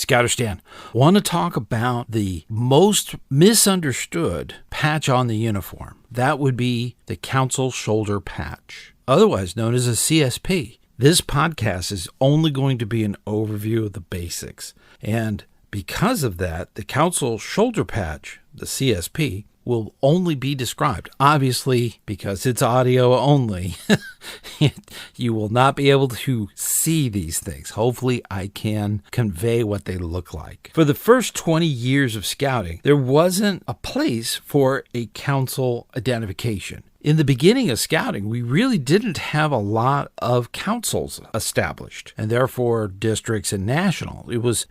ScouterStan. Want to talk about the most misunderstood patch on the uniform. That would be the Council Shoulder Patch, otherwise known as a CSP. This podcast is only going to be an overview of the basics. And because of that, the Council Shoulder Patch, the CSP, will only be described. Obviously, because it's audio only, you will not be able to see these things. Hopefully, I can convey what they look like. For the first 20 years of scouting, there wasn't a place for a council identification. In the beginning of scouting, we really didn't have a lot of councils established, and therefore districts and national. It was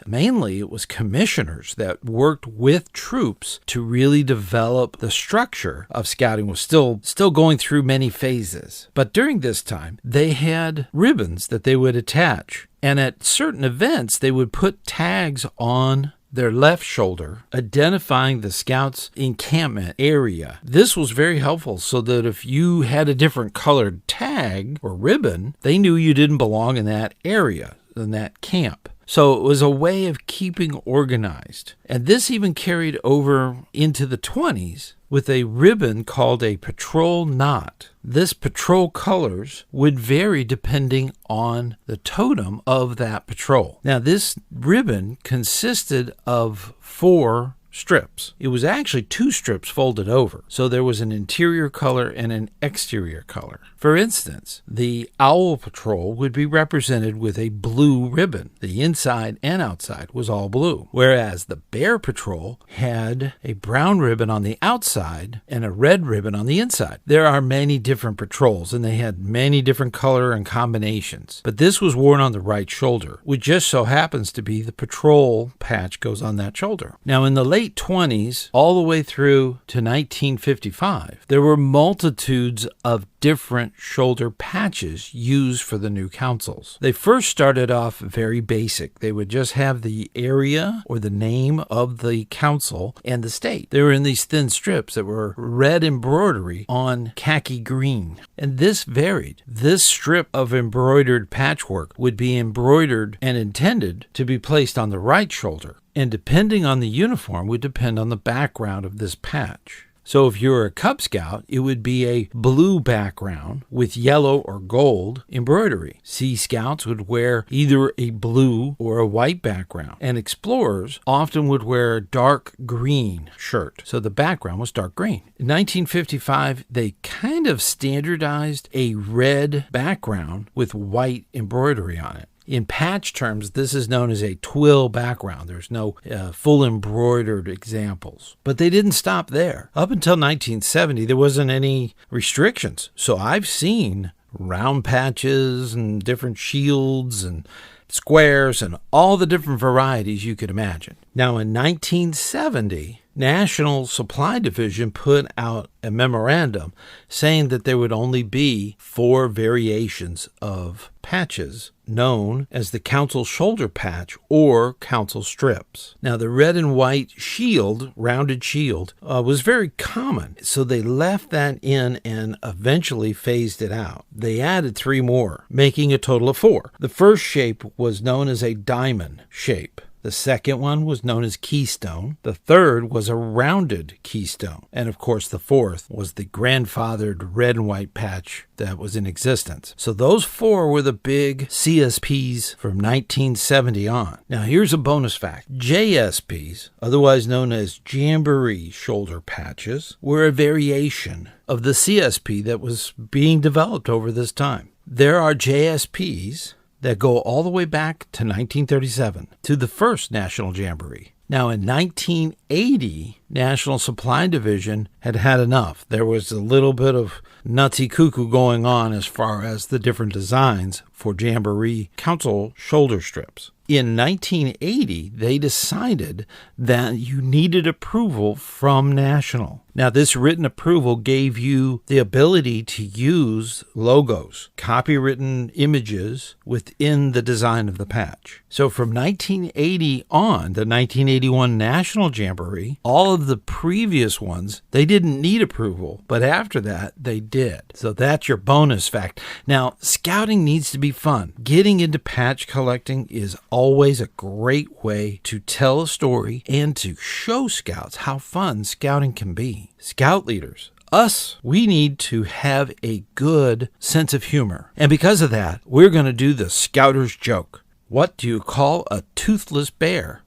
commissioners that worked with troops to really develop the structure of scouting. Was still going through many phases. But during this time, they had ribbons that they would attach, and at certain events, they would put tags on their left shoulder, identifying the scout's encampment area. This was very helpful so that if you had a different colored tag or ribbon, they knew you didn't belong in that area, in that camp. So it was a way of keeping organized. And this even carried over into the 20s with a ribbon called a patrol knot. This patrol colors would vary depending on the totem of that patrol. Now, this ribbon consisted of 4 strips. It was actually 2 strips folded over. So there was an interior color and an exterior color. For instance, the Owl Patrol would be represented with a blue ribbon. The inside and outside was all blue. Whereas the Bear Patrol had a brown ribbon on the outside and a red ribbon on the inside. There are many different patrols, and they had many different color and combinations. But this was worn on the right shoulder, which just so happens to be the patrol patch goes on that shoulder. Now, in the late 20s, all the way through to 1955, there were multitudes of different shoulder patches used for the new councils. They first started off very basic. They would just have the area or the name of the council and the state. They were in these thin strips that were red embroidery on khaki green. And this varied. This strip of embroidered patchwork would be embroidered and intended to be placed on the right shoulder. And depending on the uniform would depend on the background of this patch. So if you're a Cub Scout, it would be a blue background with yellow or gold embroidery. Sea Scouts would wear either a blue or a white background. And Explorers often would wear a dark green shirt. So the background was dark green. In 1955, they kind of standardized a red background with white embroidery on it. In patch terms, this is known as a twill background. There's no full embroidered examples. But they didn't stop there. Up until 1970, there wasn't any restrictions. So I've seen round patches and different shields and squares and all the different varieties you could imagine. Now, in 1970, National Supply Division put out a memorandum saying that there would only be 4 variations of patches known as the Council Shoulder Patch or Council Strips. Now, the red and white shield, rounded shield, was very common, so they left that in and eventually phased it out. They added 3 more, making a total of 4. The first shape was known as a diamond shape. The second one was known as keystone. The third was a rounded keystone. And of course, the fourth was the grandfathered red and white patch that was in existence. So those 4 were the big CSPs from 1970 on. Now, here's a bonus fact. JSPs, otherwise known as Jamboree shoulder patches, were a variation of the CSP that was being developed over this time. There are JSPs that go all the way back to 1937, to the first National Jamboree. Now, in 1980, National Supply Division had enough. There was a little bit of nutsy cuckoo going on as far as the different designs for Jamboree Council shoulder strips. In 1980, they decided that you needed approval from National. Now, this written approval gave you the ability to use logos, copywritten images within the design of the patch. So from 1980 on, the 1981 National Jamboree, all of the previous ones, they didn't need approval, but after that, they did. So that's your bonus fact. Now, scouting needs to be fun. Getting into patch collecting is always a great way to tell a story and to show scouts how fun scouting can be. Scout leaders, us, we need to have a good sense of humor. And because of that, we're going to do the Scouter's joke. What do you call a toothless bear?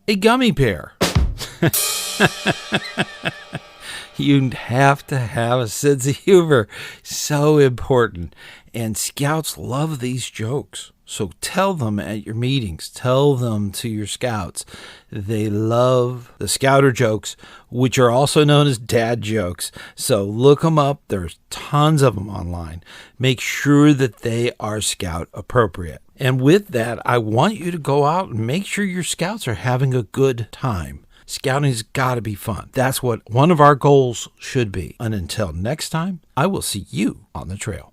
A gummy bear. You have to have a sense of humor. So important. And scouts love these jokes. So tell them at your meetings. Tell them to your scouts. They love the Scouter jokes, which are also known as dad jokes. So look them up. There's tons of them online. Make sure that they are Scout appropriate. And with that, I want you to go out and make sure your scouts are having a good time. Scouting's got to be fun. That's what one of our goals should be. And until next time, I will see you on the trail.